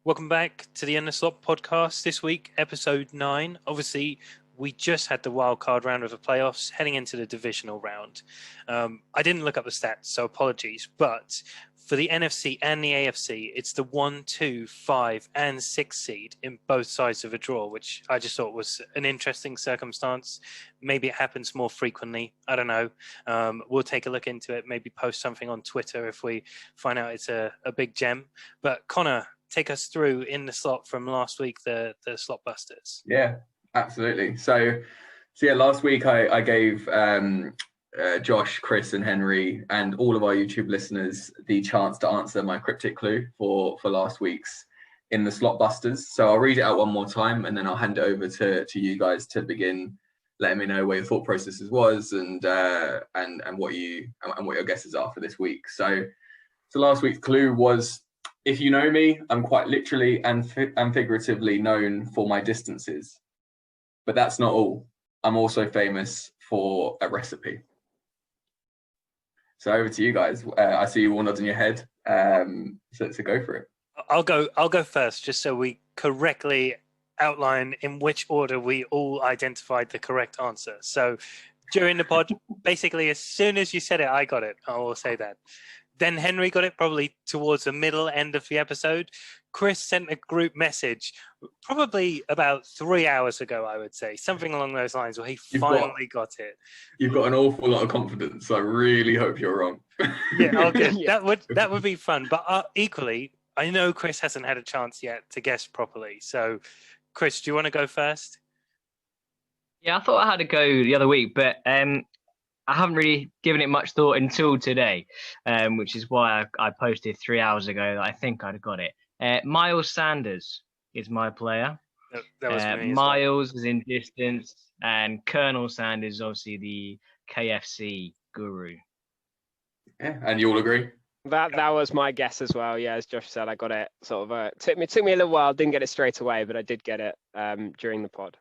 Welcome back to the In the Slot podcast. This week, episode 9. Obviously, we just had the wildcard round of the playoffs, heading into the divisional round. I didn't look up the stats, so apologies. But for the NFC and the AFC, it's the 1, 2, 5, and 6 seed in both sides of a draw, which I just thought was an interesting circumstance. Maybe it happens more frequently. I don't know. We'll take a look into it, maybe post something on Twitter if we find out it's a big gem. But Connor, take us through In the Slot from last week, the Slot Busters. Yeah, absolutely. So yeah, last week I gave Josh, Chris, and Henry, and all of our YouTube listeners the chance to answer my cryptic clue for last week's In the Slot Busters. So I'll read it out one more time, and then I'll hand it over to you guys to begin letting me know where your thought processes was and what your guesses are for this week. So last week's clue was, if you know me, I'm quite literally and figuratively known for my distances. But that's not all. I'm also famous for a recipe. So over to you guys. I see you all nodding your head. So go for it. I'll go first, just so we correctly outline in which order we all identified the correct answer. So during the pod, basically as soon as you said it, I got it. I will say that. Then Henry got it probably towards the middle end of the episode. Chris sent a group message probably about 3 hours ago, I would say. Something along those lines where he finally got it. You've got an awful lot of confidence. So I really hope you're wrong. Yeah, oh, good. Yeah. That would be fun. But equally, I know Chris hasn't had a chance yet to guess properly. So, Chris, do you want to go first? Yeah, I thought I had to go the other week, but I haven't really given it much thought until today, which is why I posted 3 hours ago that I think I'd have got it. Miles Sanders is my player. That was me Miles is in distance, and Colonel Sanders is obviously the KFC guru. Yeah, and you all agree? That was my guess as well. Yeah, as Josh said, I got it. Sort of took me a little while. Didn't get it straight away, but I did get it during the pod.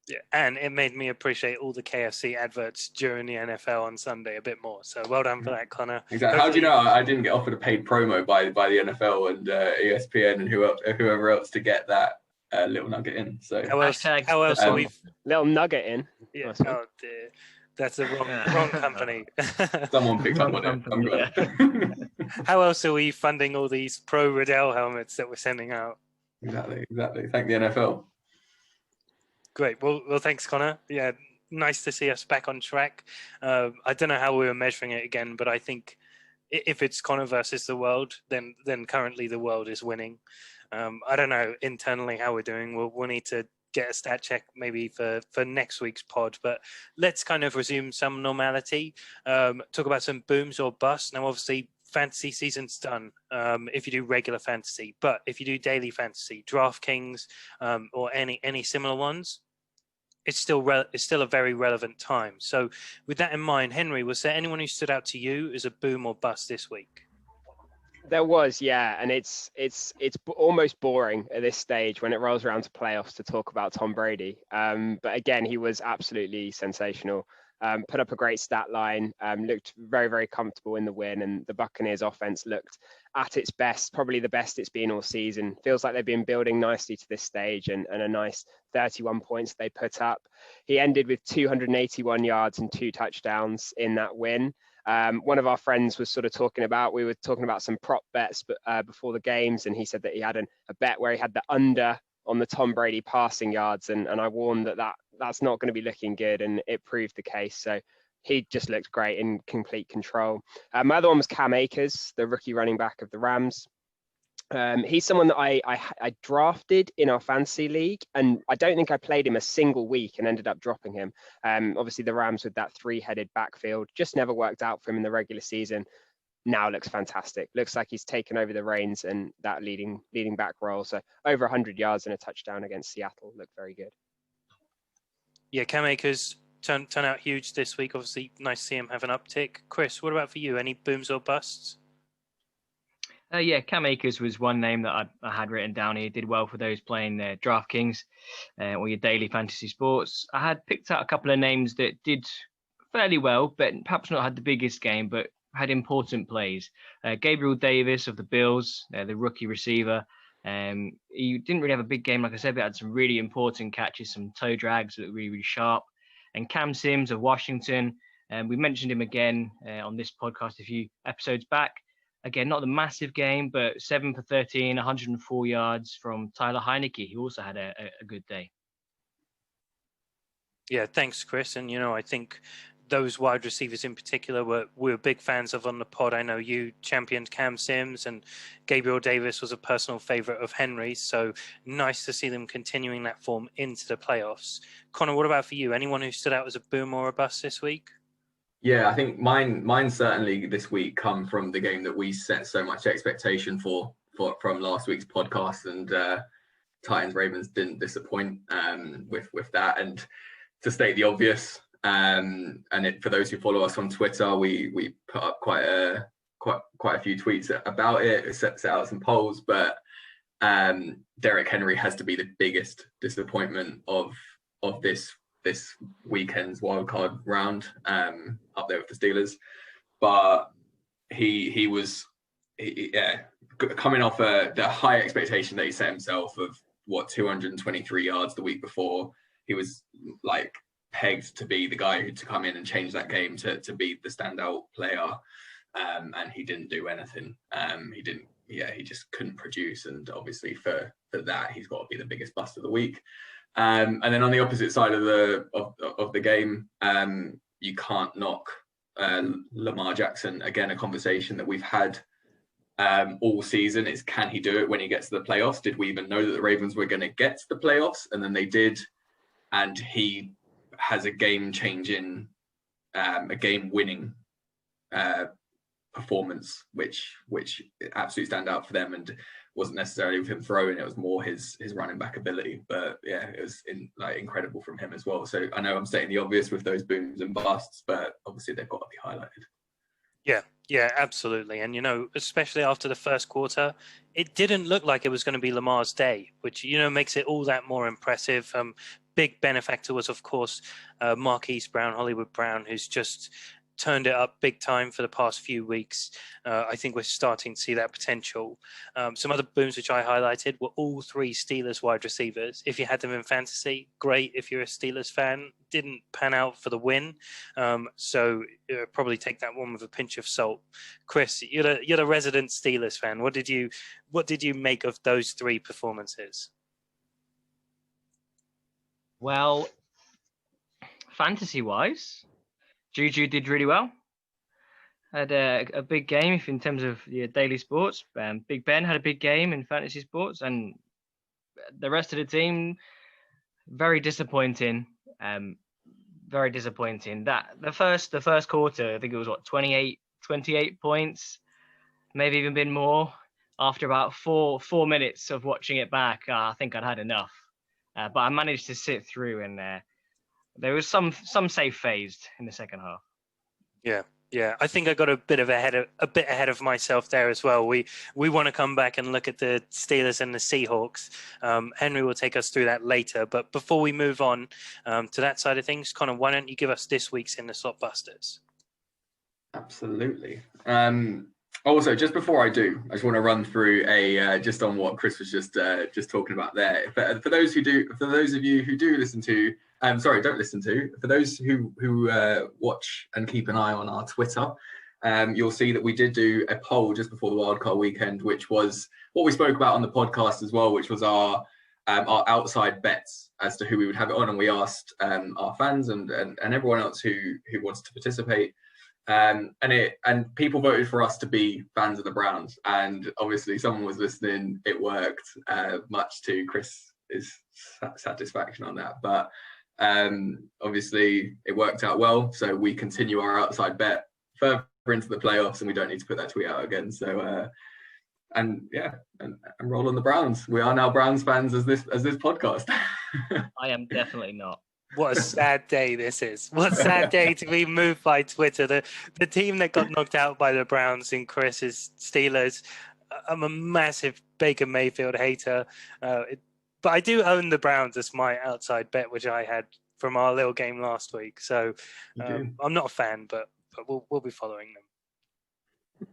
Yeah, and it made me appreciate all the KFC adverts during the NFL on Sunday a bit more. So well done for that, Connor. Exactly. How do you know I didn't get offered a paid promo by the NFL and ESPN and whoever else to get that little nugget in? So how else are we? Little nugget in. Yeah. Oh dear, that's the wrong company. Someone picked up on it. I'm good. How else are we funding all these pro Riddell helmets that we're sending out? Exactly. Thank the NFL. Great. Well, thanks, Connor. Yeah, nice to see us back on track. I don't know how we were measuring it again, but I think if it's Connor versus the world, then currently the world is winning. I don't know internally how we're doing. We'll need to get a stat check maybe for next week's pod, but let's kind of resume some normality. Talk about some booms or busts. Now, obviously, fantasy season's done if you do regular fantasy, but if you do daily fantasy, DraftKings or any similar ones, it's still a very relevant time. So with that in mind, Henry, was there anyone who stood out to you as a boom or bust this week? There was, yeah, and it's almost boring at this stage when it rolls around to playoffs to talk about Tom Brady. But again, he was absolutely sensational. Put up a great stat line, looked very, very comfortable in the win, and the Buccaneers offense looked at its best, probably the best it's been all season. Feels like they've been building nicely to this stage, and a nice 31 points they put up. He ended with 281 yards and 2 touchdowns in that win. One of our friends was we were talking about some prop bets before the games, and he said that he had a bet where he had the under on the Tom Brady passing yards, and I warned that's not going to be looking good, and it proved the case. So he just looked great in complete control. My other one was Cam Akers, the rookie running back of the Rams. He's someone that I drafted in our fantasy league, and I don't think I played him a single week and ended up dropping him. Obviously, the Rams with that 3-headed backfield just never worked out for him in the regular season. Now looks fantastic. Looks like he's taken over the reins and that leading back role. So over 100 yards and a touchdown against Seattle. Looked very good. Yeah, Cam Akers turn out huge this week. Obviously, nice to see him have an uptick. Chris, what about for you? Any booms or busts? Yeah, Cam Akers was one name that I had written down here. Did well for those playing DraftKings or your daily fantasy sports. I had picked out a couple of names that did fairly well, but perhaps not had the biggest game, but had important plays. Gabriel Davis of the Bills, the rookie receiver, He didn't really have a big game, like I said, but had some really important catches, some toe drags that were really, really sharp. And Cam Sims of Washington, we mentioned him again on this podcast a few episodes back. Again, not the massive game, but 7 for 13, 104 yards from Tyler Heineke, who also had a good day. Yeah, thanks, Chris. And, I think those wide receivers in particular we're big fans of on the pod. I know you championed Cam Sims, and Gabriel Davis was a personal favorite of Henry's. So nice to see them continuing that form into the playoffs. Connor, what about for you? Anyone who stood out as a boom or a bust this week? Yeah, I think mine certainly this week come from the game that we set so much expectation for from last week's podcast, and Titans Ravens didn't disappoint with that. And to state the obvious, for those who follow us on Twitter, we put up quite a few tweets about it. Set out some polls, but Derrick Henry has to be the biggest disappointment of this weekend's wildcard round, up there with the Steelers. But he was coming off the high expectation that he set himself of 223 yards the week before. He was like pegged to be the guy to come in and change that game, to be the standout player, and he didn't do anything. He just couldn't produce, and obviously for that he's got to be the biggest bust of the week. And then on the opposite side of the game, you can't knock Lamar Jackson. Again, a conversation that we've had all season is, can he do it when he gets to the playoffs? Did we even know that the Ravens were going to get to the playoffs? And then they did, and he has a game-changing, a game-winning performance, which absolutely stand out for them, and wasn't necessarily with him throwing, it was more his running back ability. But yeah, it was incredible from him as well. So I know I'm stating the obvious with those booms and busts, but obviously they've got to be highlighted. Yeah, absolutely. And, especially after the first quarter, it didn't look like it was going to be Lamar's day, which, makes it all that more impressive. Big benefactor was, of course, Marquise Brown, Hollywood Brown, who's just turned it up big time for the past few weeks. I think we're starting to see that potential. Some other booms which I highlighted were all three Steelers wide receivers. If you had them in fantasy, great. If you're a Steelers fan, didn't pan out for the win. So probably take that one with a pinch of salt. Chris, you're the resident Steelers fan. What did you make of those three performances? Well, fantasy-wise, Juju did really well. Had a big game in terms of daily sports. Big Ben had a big game in fantasy sports, and the rest of the team, very disappointing. Very disappointing. That the first quarter, I think it was 28 points, maybe even been more. After about four minutes of watching it back, I think I'd had enough. But I managed to sit through, and there was some save phased in the second half. Yeah. I think I got a bit ahead of myself there as well. We want to come back and look at the Steelers and the Seahawks. Henry will take us through that later. But before we move on to that side of things, Connor, why don't you give us this week's In the Slot Busters? Absolutely. Also, just before I do, I just want to run through just on what Chris was just talking about there. For those of you who do listen to, don't listen to. For those who watch and keep an eye on our Twitter, you'll see that we did do a poll just before the wildcard weekend, which was what we spoke about on the podcast as well, which was our outside bets as to who we would have it on, and we asked our fans and everyone else who wants to participate. And people voted for us to be fans of the Browns, and obviously someone was listening. It worked, much to Chris's satisfaction on that. But obviously it worked out well, so we continue our outside bet further into the playoffs, and we don't need to put that tweet out again. So and roll on the Browns. We are now Browns fans as this podcast. I am definitely not. What a sad day this is. What a sad day to be moved by Twitter. The team that got knocked out by the Browns in Chris's Steelers. I'm a massive Baker Mayfield hater. But I do own the Browns as my outside bet, which I had from our little game last week. So I'm not a fan, but we'll be following them.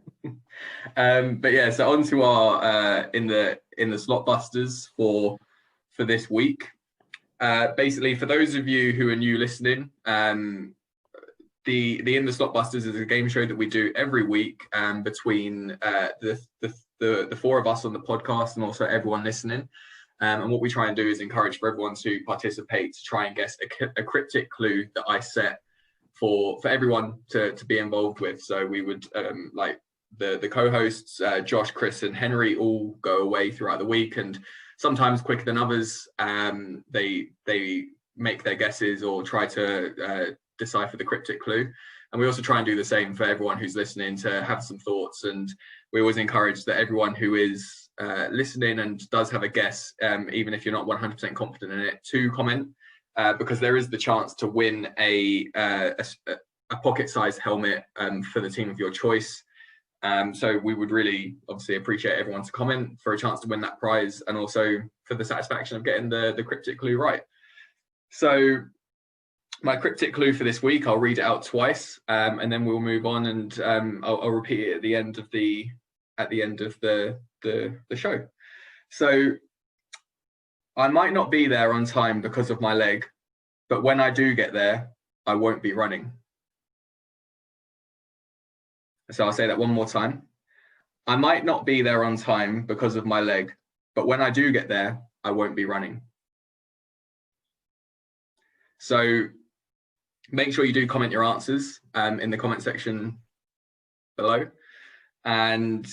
But yeah, so on to our in the slot busters for this week. Basically, for those of you who are new listening, the In the Slot Busters is a game show that we do every week between the four of us on the podcast and also everyone listening. And what we try and do is encourage for everyone to participate to try and guess a cryptic clue that I set for everyone to be involved with. So we would like the co-hosts, Josh, Chris, and Henry, all go away throughout the week, and sometimes quicker than others. They make their guesses or try to decipher the cryptic clue. And we also try and do the same for everyone who's listening to have some thoughts. And we always encourage that everyone who is listening and does have a guess, even if you're not 100% confident in it, to comment, because there is the chance to win a pocket-sized helmet for the team of your choice. So we would really obviously appreciate everyone to comment for a chance to win that prize, and also for the satisfaction of getting the cryptic clue right. So my cryptic clue for this week, I'll read it out twice, and then we'll move on, and I'll repeat it at the end of the show. So, I might not be there on time because of my leg, but when I do get there, I won't be running. So I'll say that one more time. I might not be there on time because of my leg, but when I do get there, I won't be running. So make sure you do comment your answers in the comment section below. And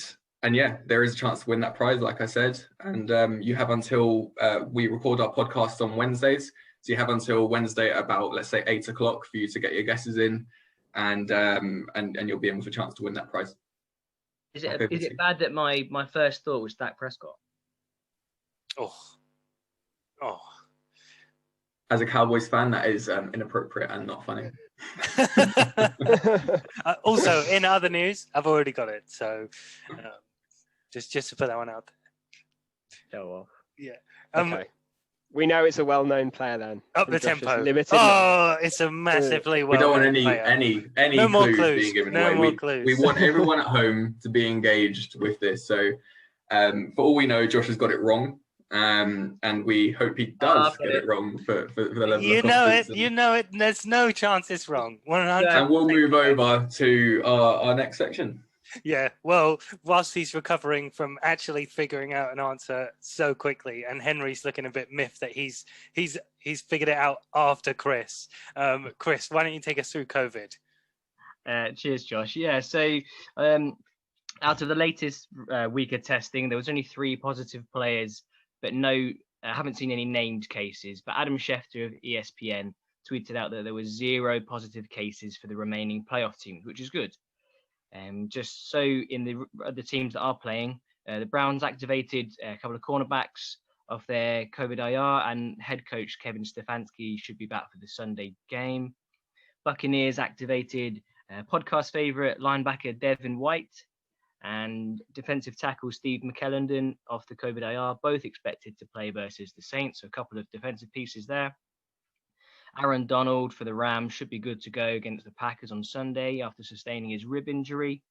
yeah, there is a chance to win that prize, like I said. And you have until we record our podcast on Wednesdays. So you have until Wednesday at about, let's say, 8 o'clock for you to get your guesses in. And you'll be in with a chance to win that prize. Is it bad that my first thought was Dak Prescott? Oh. As a Cowboys fan, that is inappropriate and not funny. Also, in other news, I've already got it. So just to put that one out there. Oh, well. Yeah. Okay. We know it's a well-known player then. Up the tempo. Limited it's a massively we don't want any no more clues being given away. More clues. We want everyone at home to be engaged with this. So for all we know, Josh has got it wrong. And we hope he does get it wrong for the level of confidence. You know it. There's no chance it's wrong. 100%. And we'll move over to our next section. Yeah, well, whilst he's recovering from actually figuring out an answer so quickly, and Henry's looking a bit miffed that he's figured it out after Chris. Chris, why don't you take us through COVID? Cheers, Josh. Yeah, so out of the latest week of testing, there was only 3 positive players, but I haven't seen any named cases. But Adam Schefter of ESPN tweeted out that there was 0 positive cases for the remaining playoff teams, which is good. Just so in the teams that are playing, the Browns activated a couple of cornerbacks off their COVID IR, and head coach Kevin Stefanski should be back for the Sunday game. Buccaneers activated podcast favorite linebacker Devin White and defensive tackle Steve McKellendon off the COVID IR, both expected to play versus the Saints. So a couple of defensive pieces there. Aaron Donald for the Rams should be good to go against the Packers on Sunday after sustaining his rib injury.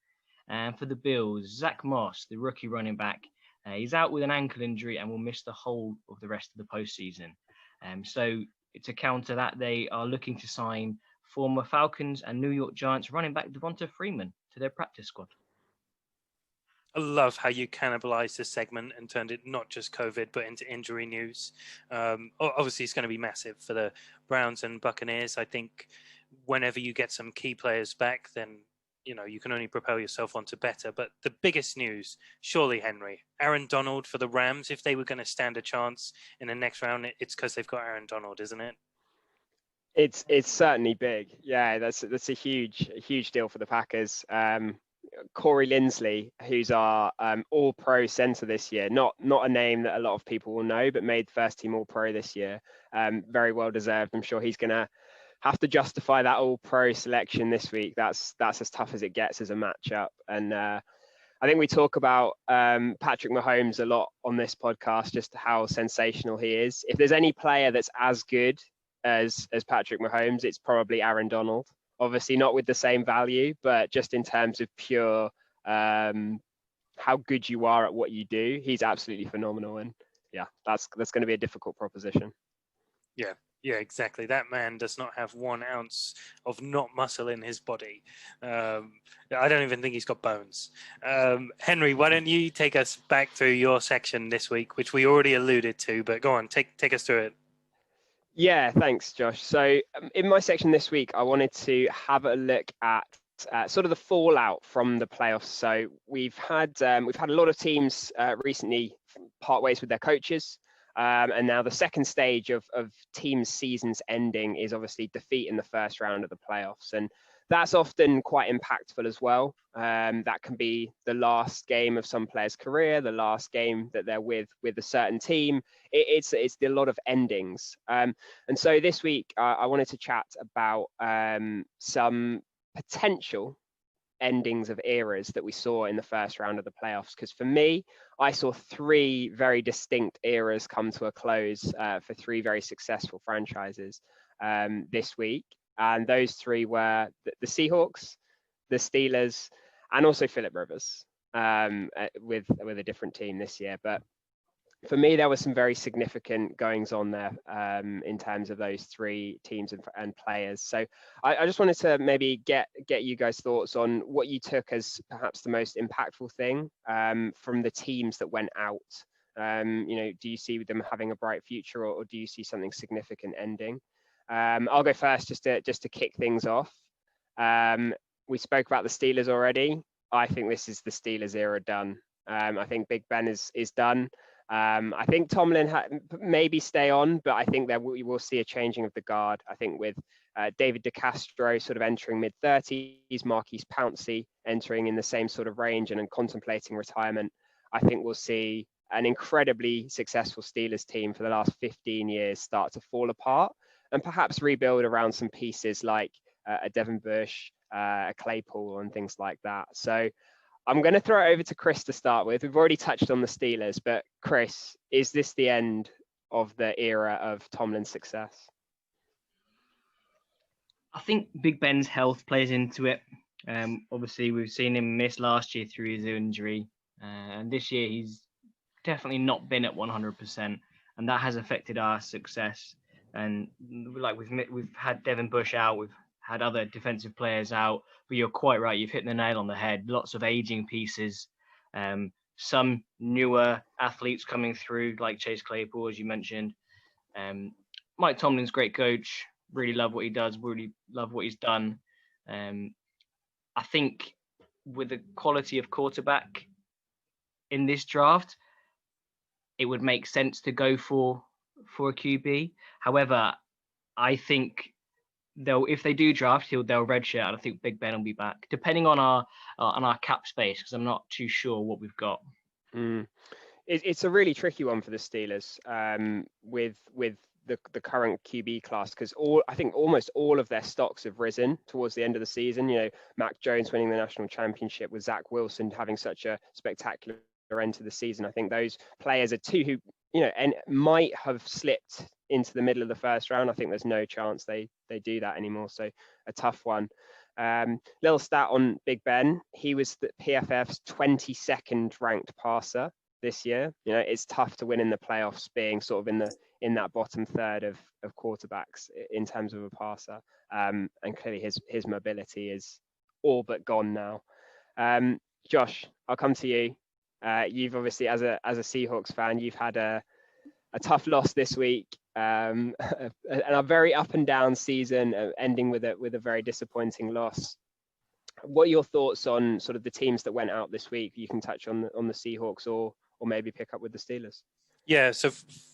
And for the Bills, Zach Moss, the rookie running back, he's out with an ankle injury and will miss the whole of the rest of the postseason. So to counter that, they are looking to sign former Falcons and New York Giants running back Devonta Freeman to their practice squad. I love how you cannibalized this segment and turned it not just COVID, but into injury news. Obviously, it's going to be massive for the Browns and Buccaneers. I think whenever you get some key players back, then you can only propel yourself onto better. But the biggest news, surely, Henry, Aaron Donald for the Rams. If they were going to stand a chance in the next round, it's because they've got Aaron Donald, isn't it? It's certainly big. Yeah, that's a huge deal for the Packers. Corey Linsley, who's our all-pro center this year, not a name that a lot of people will know, but made first team all-pro this year. Very well deserved. I'm sure he's going to have to justify that all-pro selection this week. That's as tough as it gets as a matchup. And I think we talk about Patrick Mahomes a lot on this podcast, just how sensational he is. If there's any player that's as good as Patrick Mahomes, it's probably Aaron Donald. Obviously not with the same value, but just in terms of pure how good you are at what you do, he's absolutely phenomenal. And yeah, that's going to be a difficult proposition. Yeah, exactly. That man does not have 1 ounce of not muscle in his body. I don't even think he's got bones. Henry, why don't you take us back through your section this week, which we already alluded to, but go on, take us through it. Yeah, thanks, Josh. So in my section this week, I wanted to have a look at sort of the fallout from the playoffs. So we've had a lot of teams recently part ways with their coaches. And now the second stage of teams' seasons ending is obviously defeat in the first round of the playoffs. And that's often quite impactful as well. That can be the last game of some player's career, the last game that they're with a certain team. It's a lot of endings. And so this week, I wanted to chat about some potential endings of eras that we saw in the first round of the playoffs. Because for me, I saw 3 very distinct eras come to a close for 3 very successful franchises this week. And those 3 were the Seahawks, the Steelers, and also Phillip Rivers with a different team this year. But for me, there was some very significant goings on there in terms of those 3 teams and players. So I just wanted to maybe get you guys' thoughts on what you took as perhaps the most impactful thing from the teams that went out. Do you see them having a bright future, or do you see something significant ending? I'll go first just to kick things off. We spoke about the Steelers already. I think this is the Steelers era done. I think Big Ben is done. I think Tomlin maybe stay on, but I think we will see a changing of the guard. I think with David DeCastro sort of entering mid-30s, Marquise Pouncey entering in the same sort of range and contemplating retirement, I think we'll see an incredibly successful Steelers team for the last 15 years start to fall apart and perhaps rebuild around some pieces like a Devin Bush, a Claypool and things like that. So I'm going to throw it over to Chris to start with. We've already touched on the Steelers, but Chris, is this the end of the era of Tomlin's success? I think Big Ben's health plays into it. Obviously, we've seen him miss last year through his injury, and this year he's definitely not been at 100%, and that has affected our success. And like we've had Devin Bush out, we've had other defensive players out, but you're quite right. You've hit the nail on the head. Lots of aging pieces, some newer athletes coming through, like Chase Claypool, as you mentioned. Mike Tomlin's great coach. Really love what he does. Really love what he's done. I think with the quality of quarterback in this draft, it would make sense to go for a QB. However, I think if they do draft, they'll redshirt, and I think Big Ben will be back, depending on our cap space, because I'm not too sure what we've got. It's a really tricky one for the Steelers with the current QB class, because I think almost all of their stocks have risen towards the end of the season. Mac Jones winning the national championship, with Zach Wilson having such a spectacular end to the season. I think those players are 2 who and might have slipped into the middle of the first round. I think there's no chance they do that anymore. So a tough one. Little stat on Big Ben. He was the PFF's 22nd ranked passer this year. It's tough to win in the playoffs being sort of in that bottom third of quarterbacks in terms of a passer. And clearly his mobility is all but gone now. Josh, I'll come to you. You've obviously, as a Seahawks fan, you've had a tough loss this week, and a very up and down season, ending with a very disappointing loss. What are your thoughts on sort of the teams that went out this week? You can touch on the Seahawks or maybe pick up with the Steelers. Yeah, so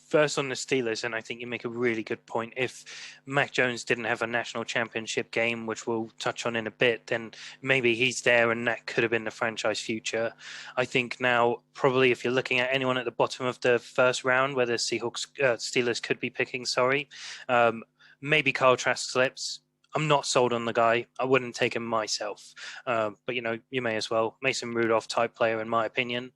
first on the Steelers, and I think you make a really good point. If Mac Jones didn't have a national championship game, which we'll touch on in a bit, then maybe he's there and that could have been the franchise future. I think now, probably if you're looking at anyone at the bottom of the first round, where the Steelers could be picking, maybe Kyle Trask slips. I'm not sold on the guy. I wouldn't take him myself. But, you may as well. Mason Rudolph type player, in my opinion.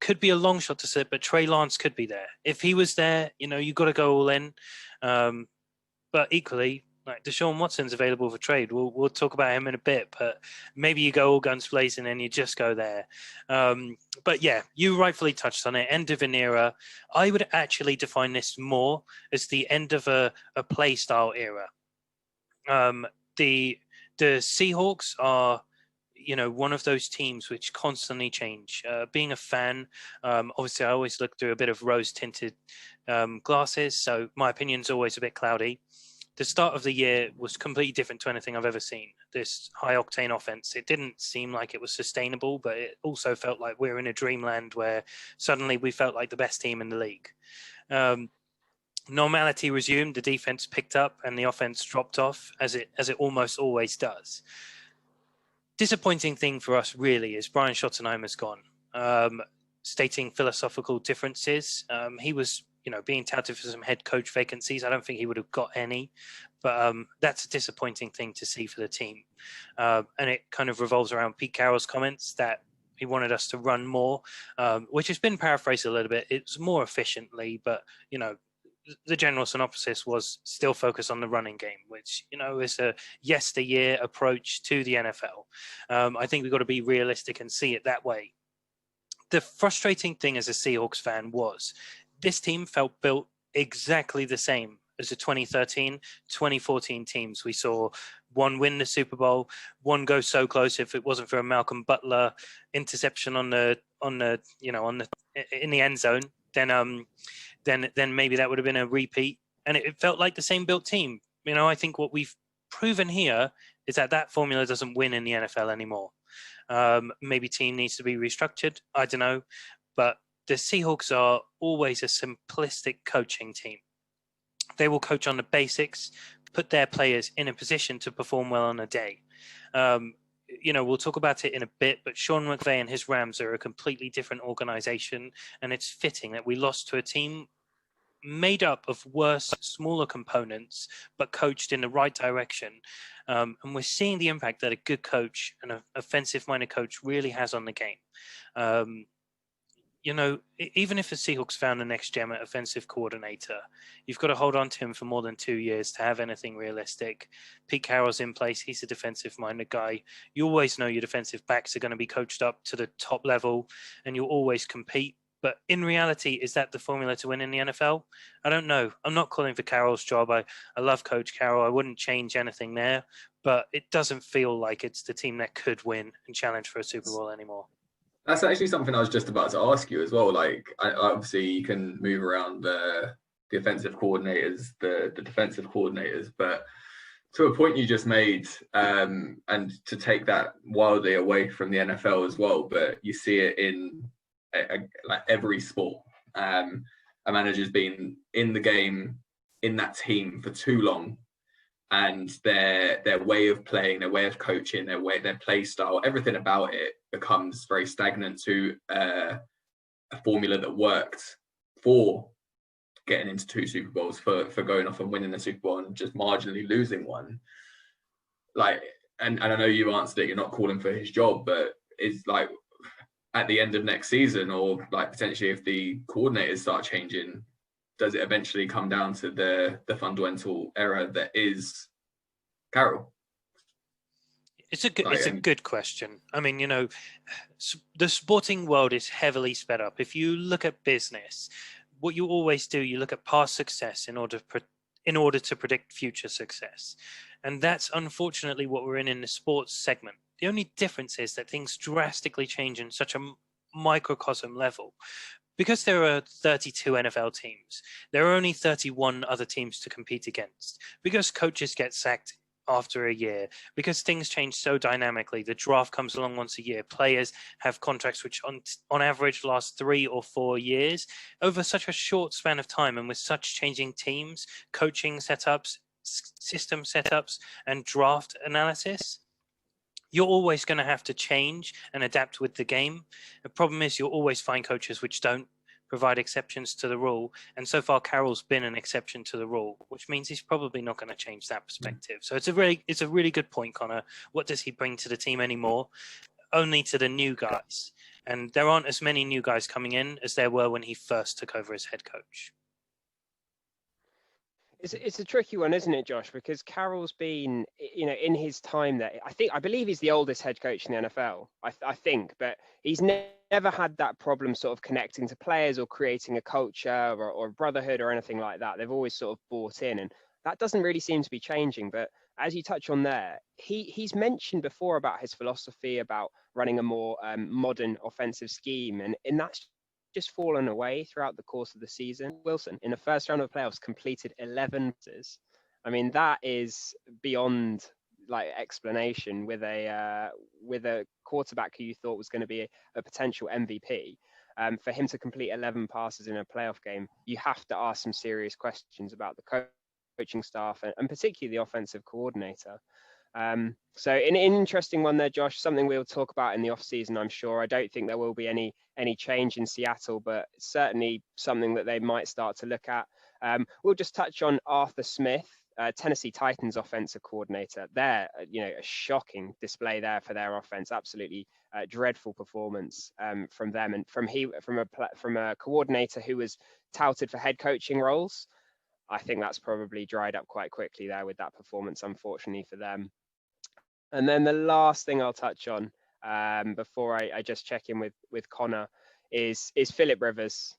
Could be a long shot to slip, but Trey Lance could be there. If he was there, you got to go all in. But equally, Like Desean Watson's available for trade. We'll talk about him in a bit, but maybe you go all guns blazing and you just go there. But yeah, you rightfully touched on it. End of an era. I would actually define this more as the end of a play style era. The Seahawks are, one of those teams which constantly change. Being a fan, obviously I always look through a bit of rose-tinted glasses, so my opinion's always a bit cloudy. The start of the year was completely different to anything I've ever seen. This high-octane offense, it didn't seem like it was sustainable, but it also felt like we were in a dreamland where suddenly we felt like the best team in the league. Normality resumed, the defense picked up, and the offense dropped off, as it almost always does. Disappointing thing for us really is Brian Schottenheimer's gone, stating philosophical differences. He was, being touted for some head coach vacancies. I don't think he would have got any, but that's a disappointing thing to see for the team. And it kind of revolves around Pete Carroll's comments that he wanted us to run more, which has been paraphrased a little bit. It's more efficiently, but, the general synopsis was still focus on the running game, which, is a yesteryear approach to the NFL. I think we've got to be realistic and see it that way. The frustrating thing as a Seahawks fan was this team felt built exactly the same as the 2013, 2014 teams. We saw one win the Super Bowl, one go so close. If it wasn't for a Malcolm Butler interception in the end zone, then maybe that would have been a repeat. And it felt like the same built team. I think what we've proven here is that formula doesn't win in the NFL anymore. Maybe team needs to be restructured. I don't know. But the Seahawks are always a simplistic coaching team. They will coach on the basics, put their players in a position to perform well on a day. We'll talk about it in a bit, but Sean McVay and his Rams are a completely different organization, and it's fitting that we lost to a team made up of worse, smaller components, but coached in the right direction. And we're seeing the impact that a good coach, an offensive-minded coach, really has on the game. Even if the Seahawks found the next gem at offensive coordinator, you've got to hold on to him for more than 2 years to have anything realistic. Pete Carroll's in place. He's a defensive-minded guy. You always know your defensive backs are going to be coached up to the top level, and you'll always compete. But in reality, is that the formula to win in the NFL? I don't know. I'm not calling for Carroll's job. I love Coach Carroll. I wouldn't change anything there. But it doesn't feel like it's the team that could win and challenge for a Super Bowl anymore. That's actually something I was just about to ask you as well. Like, obviously, you can move around the offensive coordinators, the defensive coordinators, but to a point you just made, and to take that wildly away from the NFL as well, but you see it in like every sport. A manager's been in the game, in that team for too long, and their way of playing, their way of coaching, their play style, everything about it becomes very stagnant to a formula that worked for getting into 2 Super Bowls, for going off and winning a Super Bowl and just marginally losing one. Like, and I know you answered it, you're not calling for his job, but it's like at the end of next season, or like potentially if the coordinators start changing, does it eventually come down to the fundamental error that is Carroll? It's a good question. I mean, the sporting world is heavily sped up. If you look at business, what you always do, you look at past success in order to predict future success. And that's unfortunately what we're in the sports segment. The only difference is that things drastically change in such a microcosm level. Because there are 32 NFL teams, there are only 31 other teams to compete against. Because coaches get sacked after a year, because things change so dynamically, the draft comes along once a year, players have contracts which on average last 3 or 4 years, over such a short span of time, and with such changing teams, coaching setups, system setups, and draft analysis, you're always going to have to change and adapt with the game. The problem is you'll always find coaches which don't provide exceptions to the rule. And so far, Carroll's been an exception to the rule, which means he's probably not going to change that perspective. So it's a really good point, Connor. What does he bring to the team anymore? Only to the new guys. And there aren't as many new guys coming in as there were when he first took over as head coach. It's a tricky one, isn't it, Josh? Because Carroll's been, in his time there, I believe he's the oldest head coach in the NFL. I think, but he's never had that problem sort of connecting to players or creating a culture or brotherhood or anything like that. They've always sort of bought in, and that doesn't really seem to be changing. But as you touch on there, he's mentioned before about his philosophy about running a more modern offensive scheme, and that's just fallen away throughout the course of the season. Wilson, in the first round of the playoffs, completed 11 passes. I mean, that is beyond like explanation with a quarterback who you thought was going to be a potential MVP. For him to complete 11 passes in a playoff game, you have to ask some serious questions about the coaching staff and particularly the offensive coordinator. So an interesting one there, Josh, something we'll talk about in the off season, I'm sure. I don't think there will be any change in Seattle, but certainly something that they might start to look at. We'll just touch on Arthur Smith, Tennessee Titans offensive coordinator. There, a shocking display there for their offense. Absolutely dreadful performance from them, and from a coordinator who was touted for head coaching roles. I think that's probably dried up quite quickly there with that performance, unfortunately for them. And then the last thing I'll touch on before I just check in with Connor is Philip Rivers.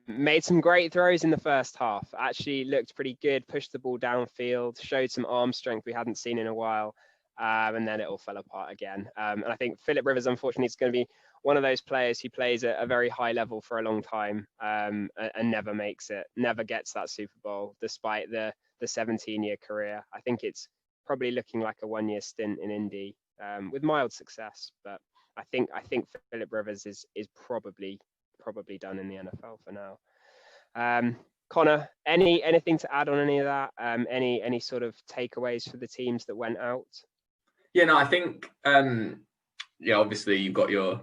Made some great throws in the first half. Actually looked pretty good, pushed the ball downfield, showed some arm strength we hadn't seen in a while. And then it all fell apart again. And I think Philip Rivers, unfortunately, is going to be one of those players who plays at a very high level for a long time and never makes it, never gets that Super Bowl, despite the 17-year career. I think it's probably looking like a one-year stint in Indy with mild success. But I think Philip Rivers is probably done in the NFL for now. Connor, anything to add on any of that? Any sort of takeaways for the teams that went out? Yeah, no, I think obviously you've got your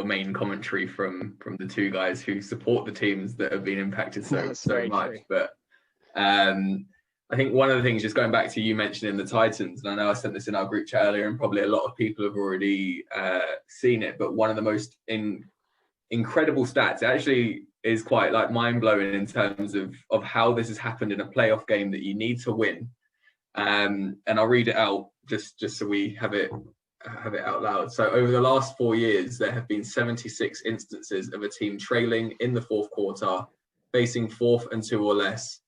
main commentary from the two guys who support the teams that have been impacted so much. True. But I think one of the things, just going back to you mentioning the Titans, and I know I sent this in our group chat earlier, and probably a lot of people have already seen it, but one of the most incredible stats, it actually is quite like mind-blowing in terms of how this has happened in a playoff game that you need to win. And I'll read it out just so we have it out loud. So over the last 4 years, there have been 76 instances of a team trailing in the fourth quarter, facing 4th and 2 or less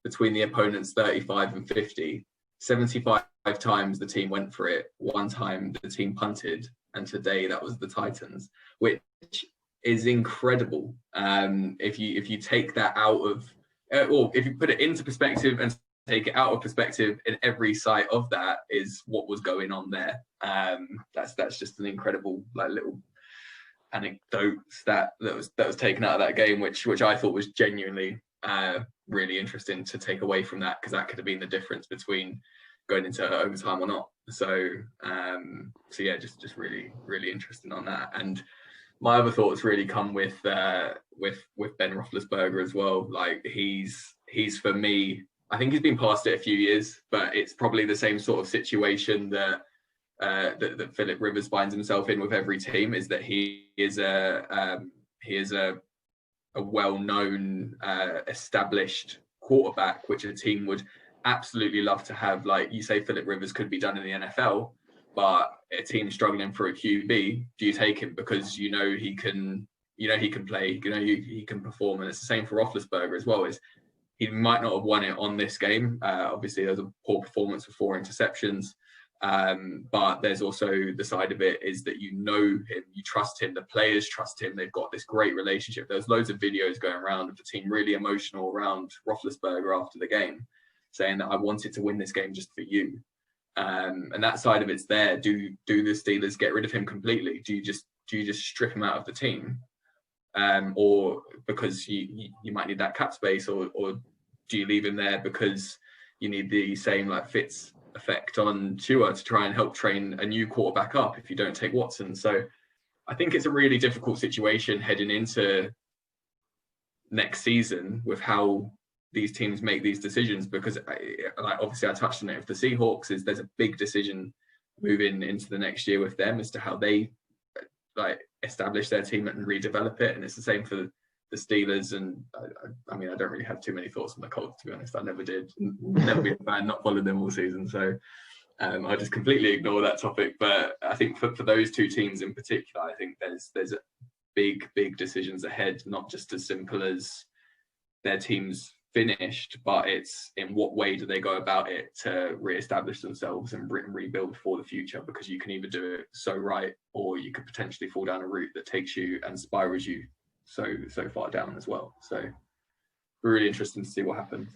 between the opponent's 35 and 50. 75 times the team went for it. 1 time the team punted, and today that was the Titans, which is incredible. If you take that out of, or if you put it into perspective and take it out of perspective, in every side of that is what was going on there. That's just an incredible little anecdote that was taken out of that game, which I thought was genuinely really interesting to take away from that, because that could have been the difference between going into overtime or not. So yeah, just really, really interesting on that. And my other thoughts really come with Ben Roethlisberger as well. Like he's for me, I think he's been past it a few years, but it's probably the same sort of situation that Philip Rivers finds himself in with every team, is that he is a well-known, established quarterback, which a team would absolutely love to have. Like you say, Philip Rivers could be done in the NFL, but a team struggling for a QB, do you take him because he can play, he can perform? And it's the same for Roethlisberger as well. Is he might not have won it on this game. Obviously, there's a poor performance with 4 interceptions. But there's also the side of it is that him, you trust him, the players trust him, they've got this great relationship. There's loads of videos going around of the team really emotional around Roethlisberger after the game, saying that I wanted to win this game just for you. And that side of it's there. Do the Steelers get rid of him completely? Do you just strip him out of the team? Or because you might need that cap space, or do you leave him there because you need the same Fitz effect on Tua to try and help train a new quarterback up if you don't take Watson? So I think it's a really difficult situation heading into next season with how these teams make these decisions, because obviously I touched on it with the Seahawks, there's a big decision moving into the next year with them as to how they establish their team and redevelop it, and it's the same for the Steelers, and I mean, I don't really have too many thoughts on the Colts, to be honest. I never did. Never been a fan, not followed them all season. So I just completely ignore that topic. But I think for those two teams in particular, I think there's big decisions ahead, not just as simple as their teams finished, but it's in what way do they go about it to re-establish themselves and rebuild for the future, because you can either do it so right, or you could potentially fall down a route that takes you and spirals you so far down as well. So really interesting to see what happens.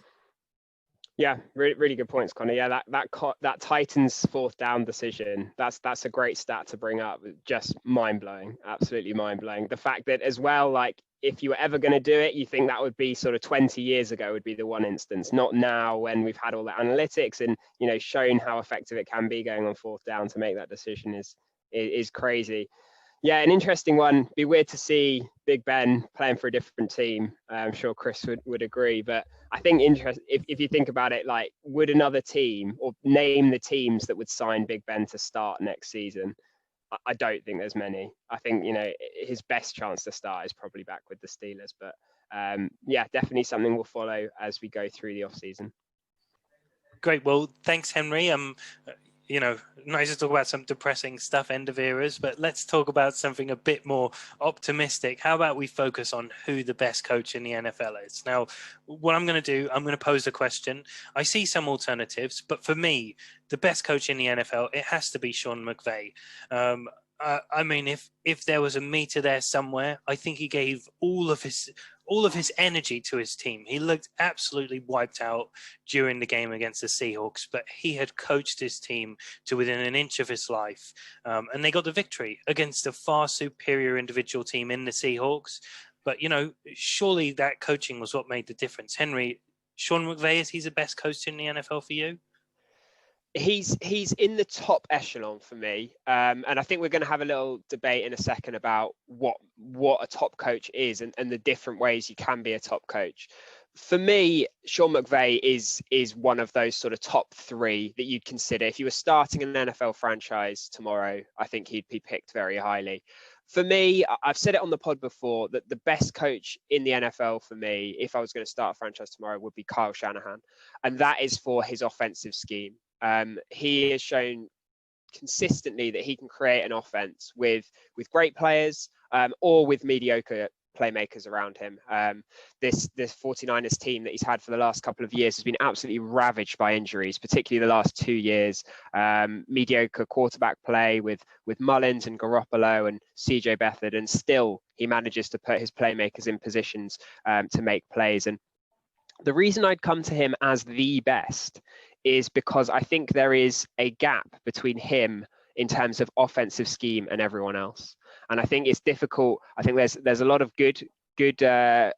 Yeah, really good points, Connor. Yeah, that Titans fourth down decision, that's a great stat to bring up. Just mind-blowing, absolutely mind-blowing. The fact that as well, like, if you were ever going to do it, you think that would be sort of 20 years ago would be the one instance, not now when we've had all the analytics and, you know, shown how effective it can be going on fourth down. To make that decision is crazy. Yeah, an interesting one. Be weird to see Big Ben playing for a different team. I'm sure Chris would agree. But I think if you think about it, like, would another team, or name the teams that would sign Big Ben to start next season? I don't think there's many. I think, you know, his best chance to start is probably back with the Steelers. But yeah, definitely something we'll follow as we go through the offseason. Great. Well, thanks, Henry. You know, nice to talk about some depressing stuff, end of eras, but let's talk about something a bit more optimistic. How about we focus on who the best coach in the NFL is? Now, what I'm going to do, I'm going to pose a question. I see some alternatives, but for me, the best coach in the NFL, it has to be Sean McVay. I mean, if there was a meter there somewhere, I think he gave all of his energy to his team. He looked absolutely wiped out during the game against the Seahawks, but he had coached his team to within an inch of his life, and they got the victory against a far superior individual team in the Seahawks. But, you know, surely that coaching was what made the difference. Henry, Sean McVay, is he the best coach in the NFL for you? He's in the top echelon for me, and I think we're going to have a little debate in a second about what a top coach is and the different ways you can be a top coach. For me, Sean McVay is one of those sort of top three that you'd consider. If you were starting an NFL franchise tomorrow, I think he'd be picked very highly. For me, I've said it on the pod before that the best coach in the NFL for me, if I was going to start a franchise tomorrow, would be Kyle Shanahan, and that is for his offensive scheme. He has shown consistently that he can create an offense with great players or with mediocre playmakers around him. This 49ers team that he's had for the last couple of years has been absolutely ravaged by injuries, particularly the last 2 years. Mediocre quarterback play with Mullins and Garoppolo and CJ Beathard, and still he manages to put his playmakers in positions to make plays. And the reason I'd come to him as the best is because I think there is a gap between him in terms of offensive scheme and everyone else. And I think it's difficult. I think there's a lot of good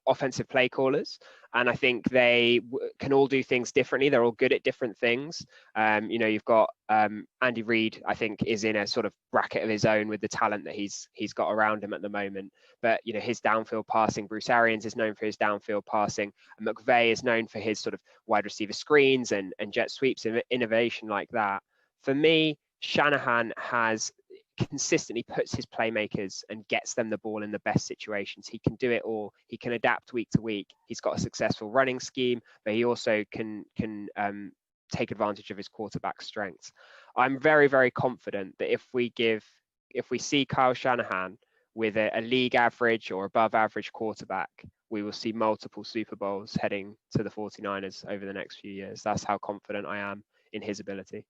offensive play callers, and I think they can all do things differently. They're all good at different things. You know, you've got Andy Reid, I think, is in a sort of bracket of his own with the talent that he's got around him at the moment. But, you know, his downfield passing, Bruce Arians is known for his downfield passing, and McVay is known for his sort of wide receiver screens and jet sweeps and innovation like that. For me, Shanahan has consistently puts his playmakers and gets them the ball in the best situations. He can do it all. He can adapt week to week. He's got a successful running scheme, but he also can take advantage of his quarterback strengths. I'm very, very confident that if we see Kyle Shanahan with a league average or above average quarterback, we will see multiple Super Bowls heading to the 49ers over the next few years. That's how confident I am in his ability.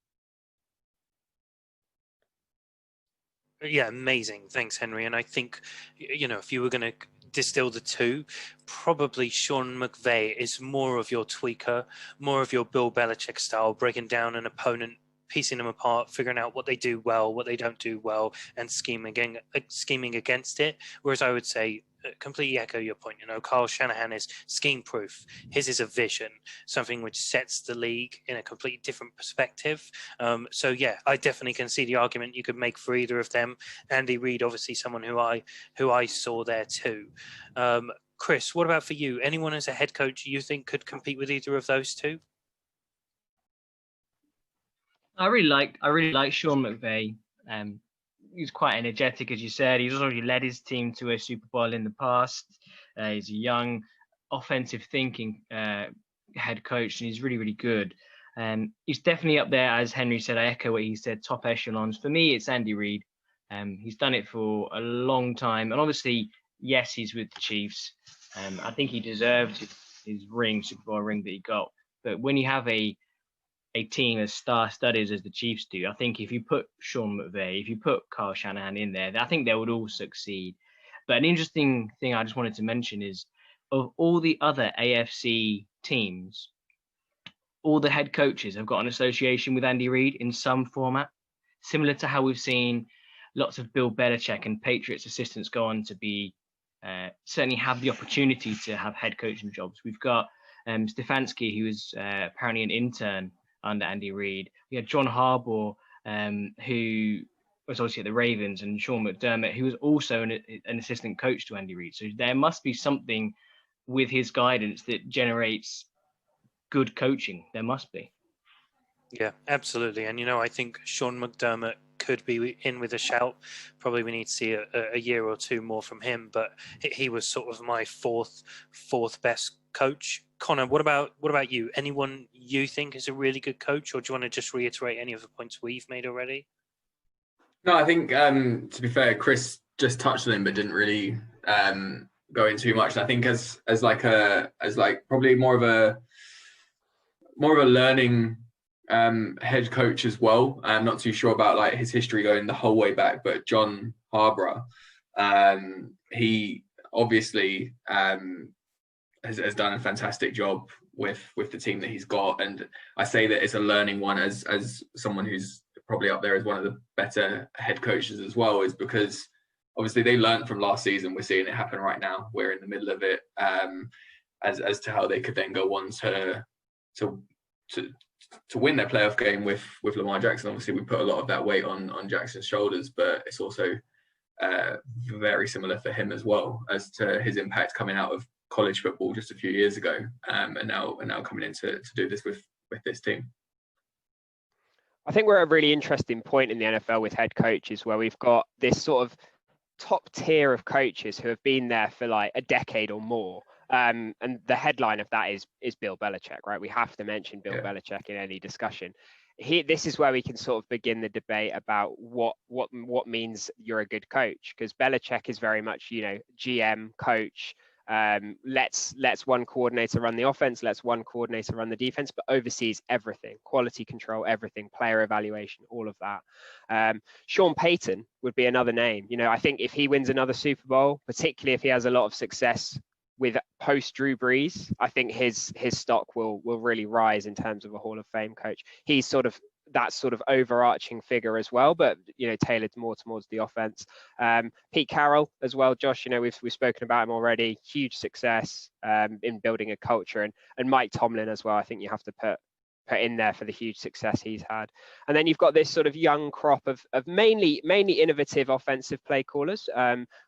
Yeah, amazing. Thanks, Henry. And I think, you know, if you were going to distill the two, probably Sean McVay is more of your tweaker, more of your Bill Belichick style, breaking down an opponent, piecing them apart, figuring out what they do well, what they don't do well, and scheming against it. Whereas I would say, completely echo your point. You know, Kyle Shanahan is scheme proof. His is a vision, something which sets the league in a completely different perspective. So yeah, I definitely can see the argument you could make for either of them. Andy Reid, obviously someone who I saw there too. Chris, what about for you? Anyone as a head coach you think could compete with either of those two? I really like Sean McVay. He's quite energetic, as you said. He's already led his team to a Super Bowl in the past. He's a young, offensive thinking head coach, and he's really, really good. He's definitely up there, as Henry said. I echo what he said, top echelons. For me, it's Andy Reid. He's done it for a long time. And obviously, yes, he's with the Chiefs. I think he deserved his Super Bowl ring that he got. But when you have a team as star-studded as the Chiefs do, I think if you put Sean McVay, if you put Kyle Shanahan in there, I think they would all succeed. But an interesting thing I just wanted to mention is, of all the other AFC teams, all the head coaches have got an association with Andy Reid in some format, similar to how we've seen lots of Bill Belichick and Patriots assistants go on to be certainly have the opportunity to have head coaching jobs. We've got Stefanski, who was apparently an intern under Andy Reid. We had John Harbaugh, who was obviously at the Ravens, and Sean McDermott, who was also an assistant coach to Andy Reid. So there must be something with his guidance that generates good coaching. There must be. Yeah, absolutely. And, I think Sean McDermott could be in with a shout. Probably we need to see a year or two more from him, but he was sort of my fourth best coach. Connor, what about you? Anyone you think is a really good coach, or do you want to just reiterate any of the points we've made already? No, I think to be fair, Chris just touched on him, but didn't really go into too much. And I think as probably more of a learning head coach as well. I'm not too sure about like his history going the whole way back, but John Harbaugh, he obviously has done a fantastic job with the team that he's got, and I say that it's a learning one as someone who's probably up there as one of the better head coaches as well, is because obviously they learned from last season. We're seeing it happen right now. We're in the middle of it, as to how they could then go on to win their playoff game with Lamar Jackson. Obviously, we put a lot of that weight on Jackson's shoulders, but it's also very similar for him as well as to his impact coming out of college football just a few years ago, and now coming in to do this with this team. I think we're at a really interesting point in the NFL with head coaches, where we've got this sort of top tier of coaches who have been there for like a decade or more. And the headline of that is Bill Belichick, right? We have to mention Bill Belichick in any discussion. This is where we can sort of begin the debate about what means you're a good coach, because Belichick is very much, GM, coach. Let's one coordinator run the offense, let's one coordinator run the defense, but oversees everything, quality control, everything, player evaluation, all of that. Sean Payton would be another name. I think if he wins another Super Bowl, particularly if he has a lot of success with post Drew Brees, I think his stock will really rise in terms of a Hall of Fame coach. He's sort of that sort of overarching figure as well, but tailored more towards the offense. Pete Carroll as well, Josh. We've spoken about him already. Huge success in building a culture, and Mike Tomlin as well. I think you have to put in there for the huge success he's had. And then you've got this sort of young crop of mainly innovative offensive play callers,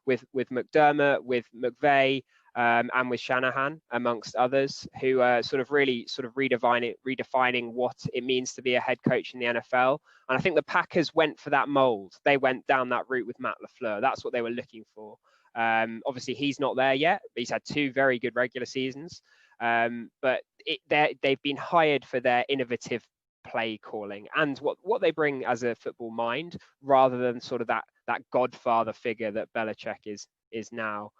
with McDermott, with McVay, and with Shanahan, amongst others, who are sort of redefining what it means to be a head coach in the NFL. And I think the Packers went for that mold. They went down that route with Matt LaFleur. That's what they were looking for. Obviously, he's not there yet. He's had 2 very good regular seasons. But they've been hired for their innovative play calling and what they bring as a football mind, rather than sort of that godfather figure that Belichick is now.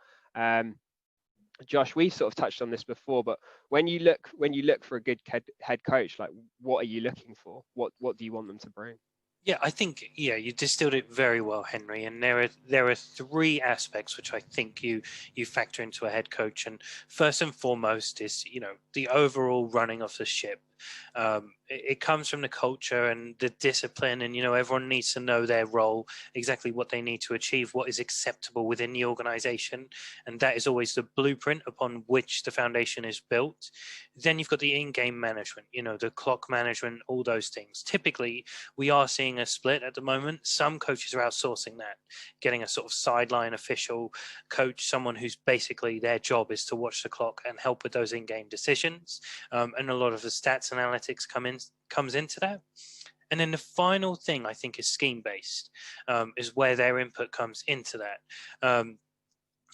Josh, we've sort of touched on this before, but when you look for a good head coach, like what are you looking for? What do you want them to bring? Yeah, I think you distilled it very well, Henry. And there are 3 aspects which I think you factor into a head coach. And first and foremost is the overall running of the ship. It comes from the culture and the discipline, and everyone needs to know their role, exactly what they need to achieve, what is acceptable within the organization, and that is always the blueprint upon which the foundation is built. Then you've got the in-game management, the clock management, all those things. Typically, we are seeing a split at the moment. Some coaches are outsourcing that, getting a sort of sideline official coach, someone who's basically their job is to watch the clock and help with those in-game decisions, and a lot of the stats analytics comes into that. And then the final thing I think is scheme based, is where their input comes into that.